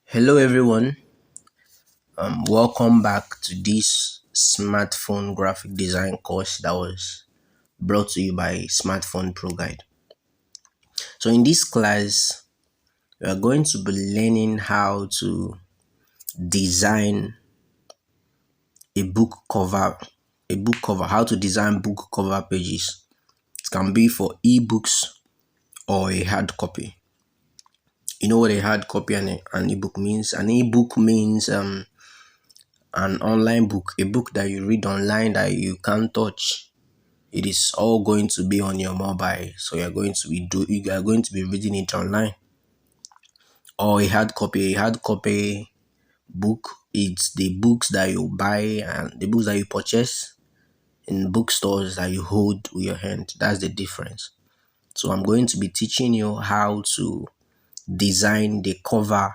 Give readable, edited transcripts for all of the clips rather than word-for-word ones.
Hello everyone, welcome back to this smartphone graphic design course that was brought to you by Smartphone Pro Guide. So in this class, we are going to be learning how to design a book cover, how to design book cover pages. It can be for ebooks or a hard copy. You know what a hard copy and an ebook means? An ebook means an online book, a book that you read online that you can't touch. It is all going to be on your mobile, so you are going to be reading it online. Or a hard copy book, it's the books that you buy and the books that you purchase in bookstores that you hold with your hand. That's the difference. So I'm going to be teaching you how to design the cover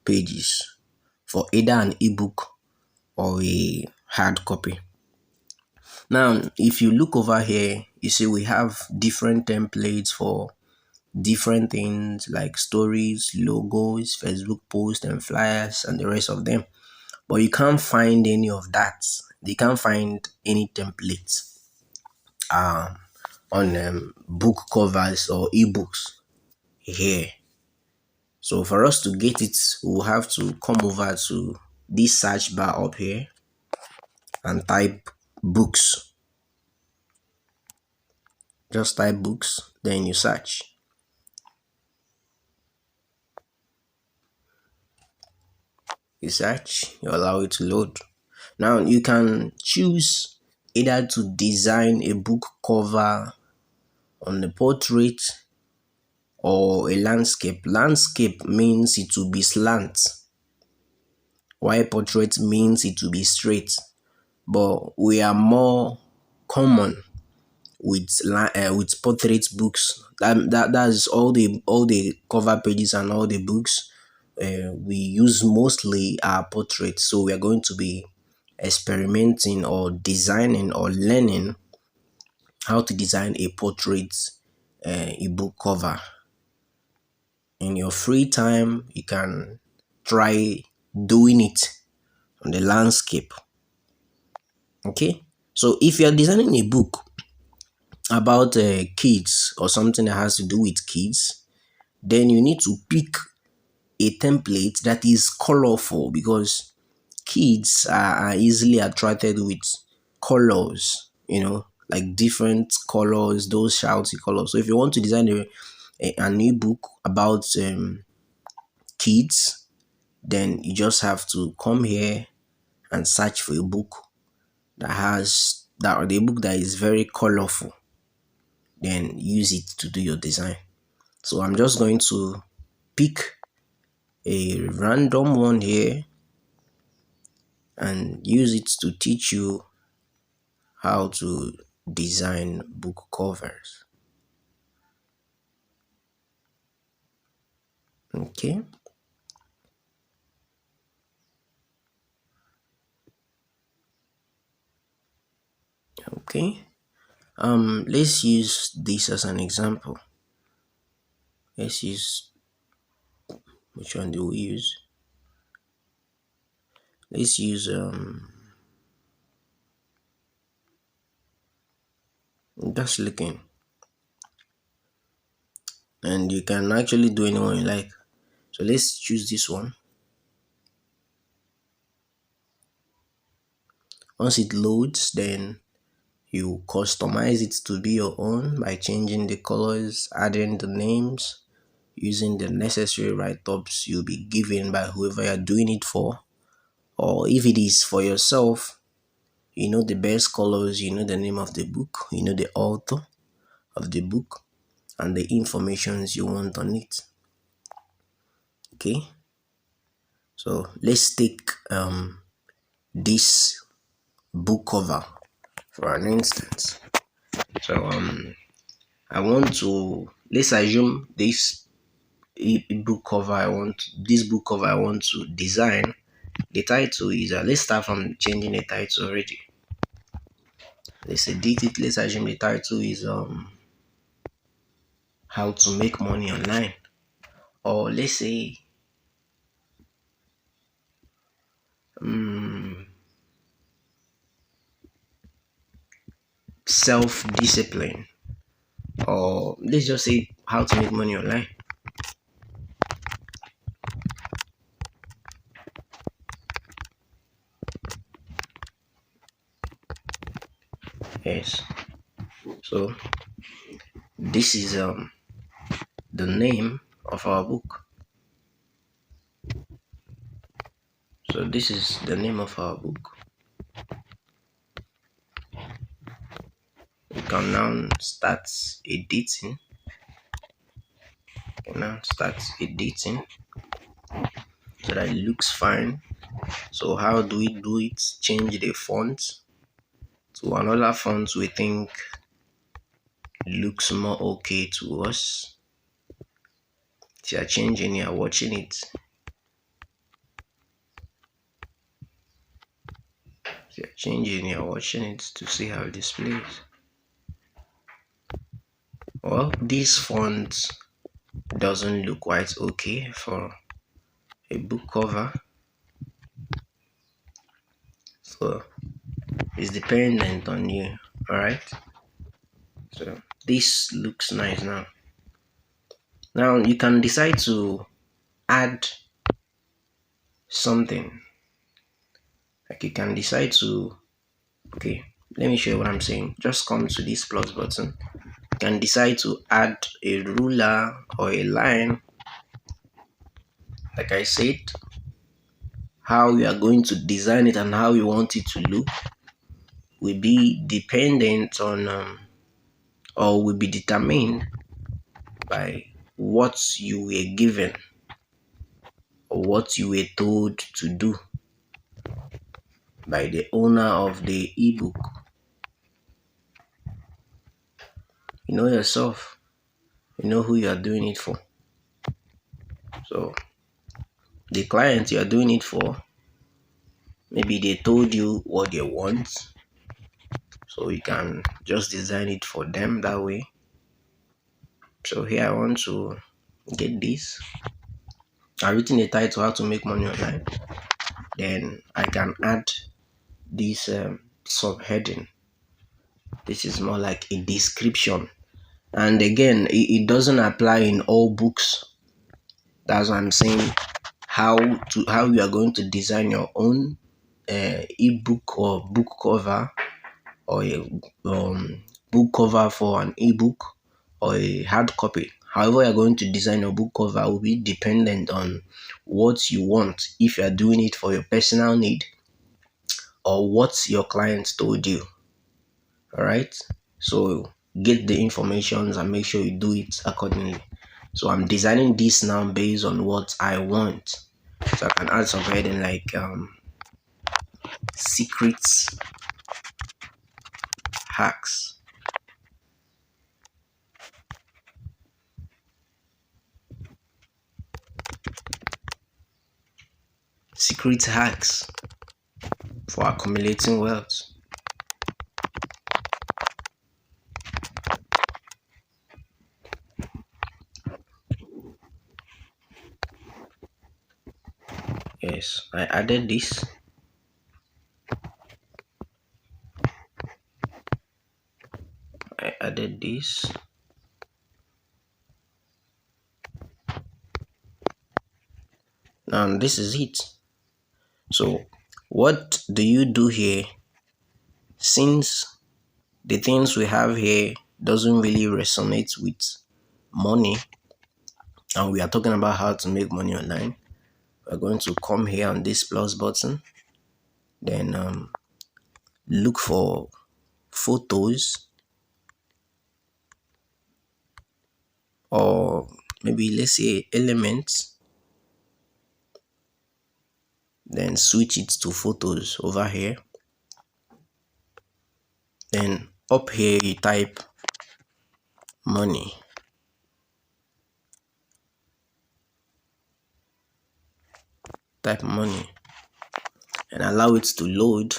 pages for either an ebook or a hard copy. Now, if you look over here, you see we have different templates for different things like stories, logos, Facebook posts, and flyers, and the rest of them. But you can't find any of that. You can't find any templates um, on book covers or ebooks here. So for us to get it, we'll have to come over to this search bar up here and type books. Just type books, then you search. You search, you allow it to load. Now you can choose either to design a book cover on a portrait or a landscape. Landscape means it will be slant, while portrait means it will be straight. But we are more common with portrait books. That's all the cover pages and all the books we use mostly are portraits. So we are going to be experimenting or designing or learning how to design a portrait ebook cover. In your free time, you can try doing it on the landscape. Okay, so if you're designing a book about kids or something that has to do with kids, then you need to pick a template that is colorful because kids are easily attracted with colors, like different colors, those shouty colors. So if you want to design an ebook about kids, then you just have to come here and search for a book that has that or the book that is very colorful, then use it to do your design. So I'm just going to pick a random one here and use it to teach you how to design book covers. Okay, okay. Let's use this as an example. Let's use which one do we use? Let's use just looking, and you can actually do anyone you like. So let's choose this one. Once it loads, then you customize it to be your own by changing the colors, adding the names, using the necessary write-ups you'll be given by whoever you're doing it for. Or if it is for yourself, you know the best colors, you know the name of the book, you know the author of the book, and the informations you want on it. Okay, so let's take this book cover for an instance. So I want to let's assume this book cover I want to design. The title is let's start from changing the title already. Let's edit it. Let's assume the title is how to make money online, or let's say self-discipline, or let's just say how to make money online. Yes. So this is the name of our book. So this is the name of our book. You can now start editing. You can now start editing so that it looks fine. So how do we do it? Change the font to another font we think looks more okay to us. If you are changing, you are watching it. If you are changing, you are watching it to see how it displays. Well, this font doesn't look quite okay for a book cover. So it's dependent on you. Alright. So this looks nice now. Now you can decide to add something. Like you can decide to, okay, let me show you what I'm saying. Just come to this plus button. You can decide to add a ruler or a line. Like I said, how you are going to design it and how you want it to look will be dependent on or will be determined by what you were given or what you were told to do by the owner of the ebook. You know yourself, you know who you are doing it for. So the client you are doing it for, maybe they told you what they want, so you can just design it for them that way. So here I want to get this. I've written a title, how to make money online. Then I can add this subheading. This is more like a description. And again, it doesn't apply in all books. That's what I'm saying. How you are going to design your own ebook or book cover, or a book cover for an ebook or a hard copy. However, you're going to design your book cover will be dependent on what you want. If you're doing it for your personal need or what your clients told you. All right. So get the information and make sure you do it accordingly. So I'm designing this now based on what I want. So I can add some heading like secrets, hacks, secret hacks for accumulating wealth. Yes, I added this. I added this. And this is it. So what do you do here? Since the things we have here doesn't really resonate with money, and we are talking about how to make money online, we're going to come here on this plus button, then look for photos, or maybe let's say elements, then switch it to photos over here. Then up here you type money. Type money and allow it to load.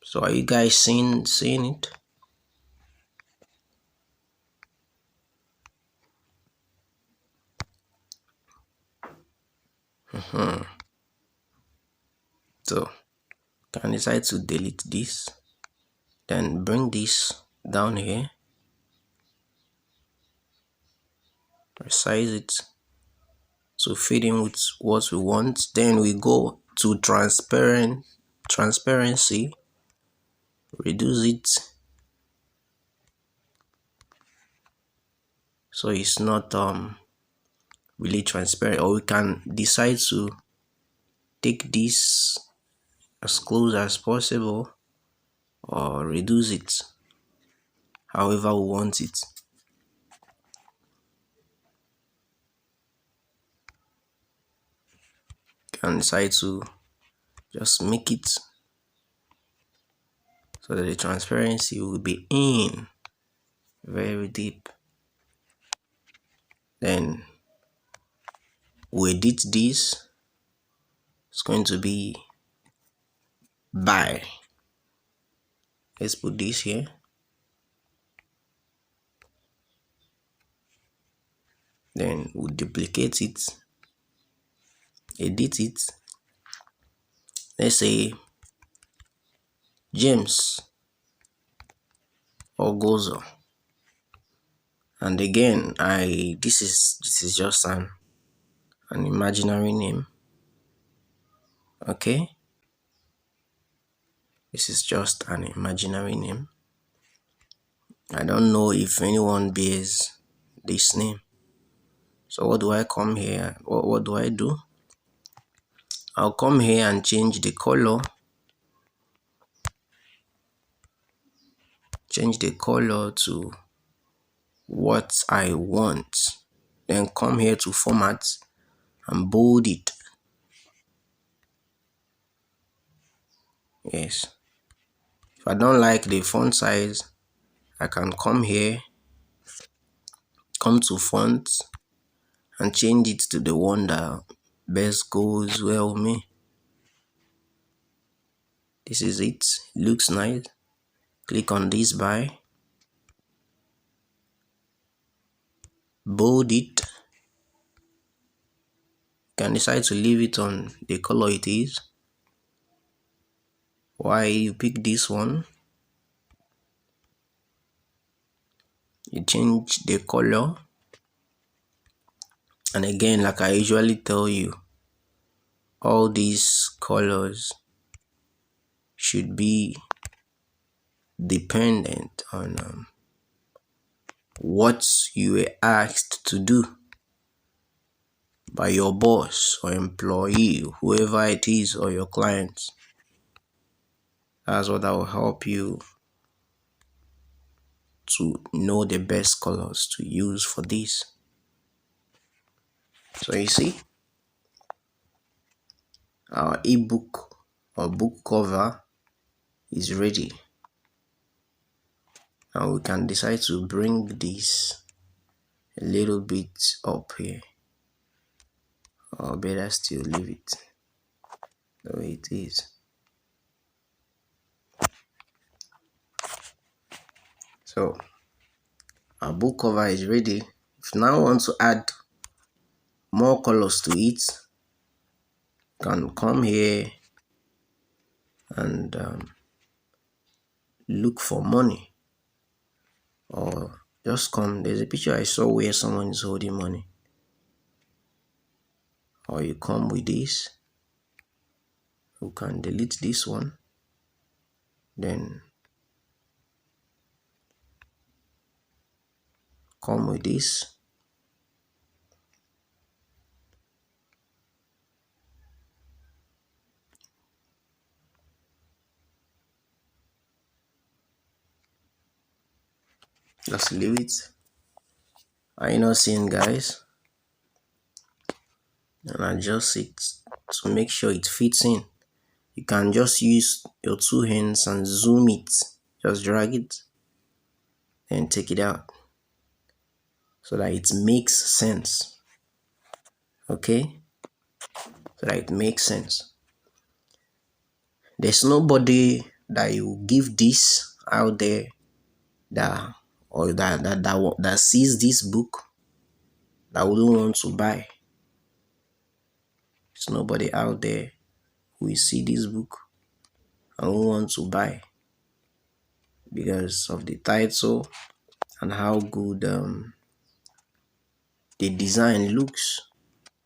So are you guys seeing it? So can decide to delete this, then bring this down here, resize it to fit in with what we want. Then we go to transparency, reduce it so it's not really transparent, or we can decide to take this as close as possible or reduce it however we want it. Can decide to just make it so that the transparency will be in very deep. Then we edit this. It's going to be by. Let's put this here. Then we'll duplicate it, edit it. Let's say James Ogozo. And again, this is just an imaginary name. Okay, this is just an imaginary name. I don't know if anyone bears this name. So what do I come here? What do I do? I'll come here and change the color. Change the color to what I want. Then come here to format and bold it. Yes. If I don't like the font size, I can come here, come to font and change it to the one that best goes well with me. This is it. Looks nice. Click on this by, bold it. You can decide to leave it on the color it is. Why you pick this one, you change the color. And again, like I usually tell you, all these colors should be dependent on what you were asked to do by your boss or employee, whoever it is, or your clients. That's what will help you to know the best colors to use for this. So you see, our ebook or book cover is ready. Now we can decide to bring this a little bit up here, or better still leave it the way it is. So our book cover is ready. If you now want to add more colors to it, you can come here and look for money, or just come. There's a picture I saw where someone is holding money, or you come with this. You can delete this one, then come with this. Just leave it. Are you not seeing, guys? And adjust it to make sure it fits in. You can just use your two hands and zoom it. Just drag it and take it out so that it makes sense. Okay? So that it makes sense. There's nobody that you give this out there that sees this book that wouldn't want to buy. There's nobody out there will see this book and will want to buy because of the title and how good the design looks.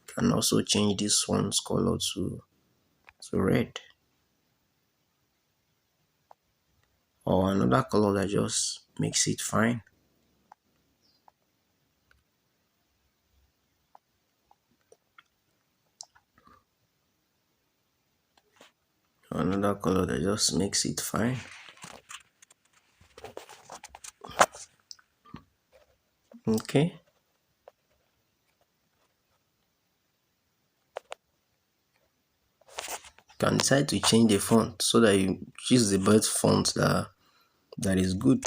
Can also change this one's color to red or another color that just makes it fine. Another color that just makes it fine. Okay. You can decide to change the font so that you choose the best font that is good.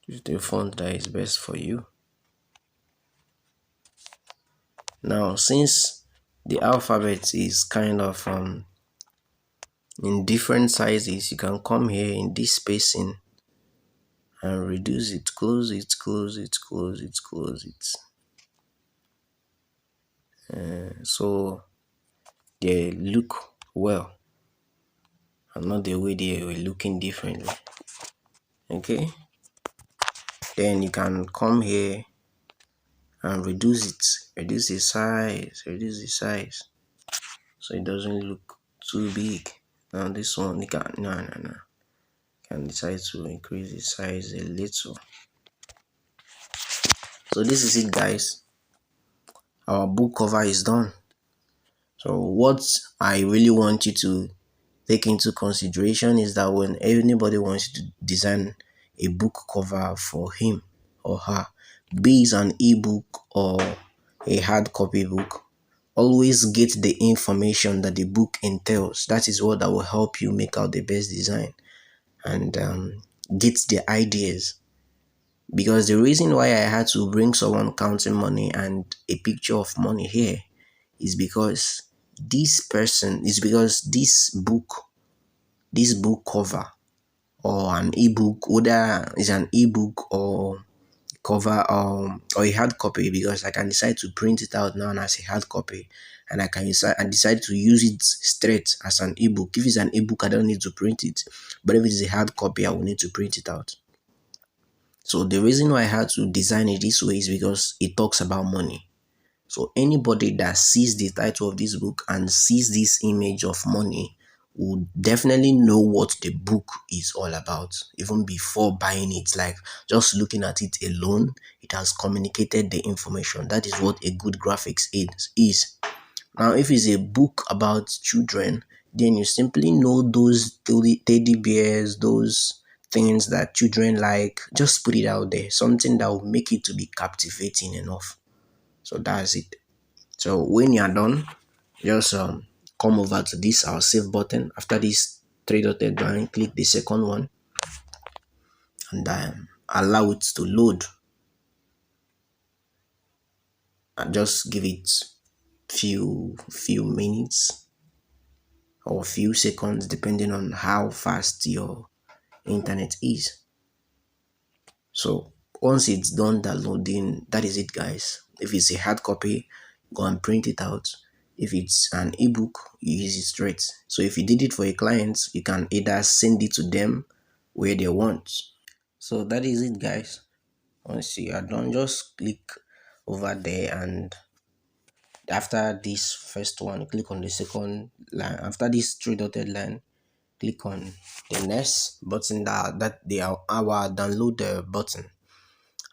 Choose the font that is best for you. Now, since the alphabet is kind of in different sizes, you can come here in this spacing and reduce it, close it, close it, close it, close it. So they look well and not the way they were looking differently. Okay, then you can come here and reduce the size so it doesn't look too big. Now this one you can no, can decide to increase the size a little. So this is it, guys. Our book cover is done. So what I really want you to take into consideration is that when anybody wants to design a book cover for him or her, be it an ebook or a hard copy book, always get the information that the book entails. That is what that will help you make out the best design and get the ideas. Because the reason why I had to bring someone counting money and a picture of money here is because this book cover or an ebook, whether it's an ebook or cover or a hard copy, because I can decide to print it out now as a hard copy and I can decide to use it straight as an ebook. If it's an ebook, I don't need to print it, but if it's a hard copy, I will need to print it out. So the reason why I had to design it this way is because it talks about money. So anybody that sees the title of this book and sees this image of money will definitely know what the book is all about even before buying it. Like just looking at it alone, it has communicated the information. That is what a good graphics is. Now, if it's a book about children, then you simply know those teddy bears, those things that children like. Just put it out there, something that will make it to be captivating enough. So that's it. So when you are done, just come over to this our save button. After this three dotted line, click the second one and allow it to load and just give it few minutes or few seconds depending on how fast your internet is. So once it's done downloading, that is it, guys. If it's a hard copy, go and print it out. If it's an ebook, you use it straight. So if you did it for a client, you can either send it to them where they want. So that is it, guys. Once you are done, just click over there, and after this first one, click on the second line. After this three dotted line, click on the next button that they are our download button,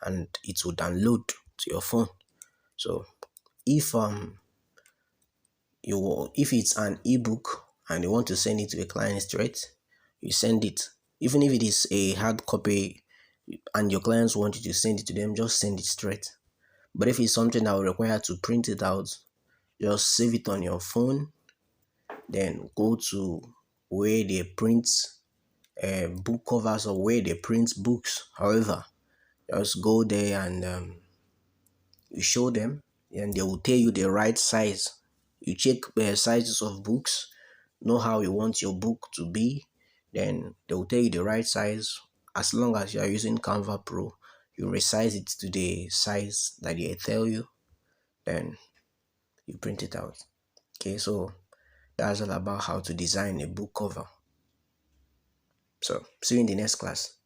and it will download to your phone. So if if it's an ebook and you want to send it to a client straight, you send it. Even if it is a hard copy and your clients want you to send it to them, just send it straight. But if it's something that will require to print it out, just save it on your phone, then go to where they print book covers or where they print books. However, just go there and you show them, and they will tell you the right size. You check the sizes of books, know how you want your book to be, then they will tell you the right size. As long as you are using Canva Pro, You resize it to the size that they tell you, then you print it out. Okay, so that's all about how to design a book cover. So see you in the next class.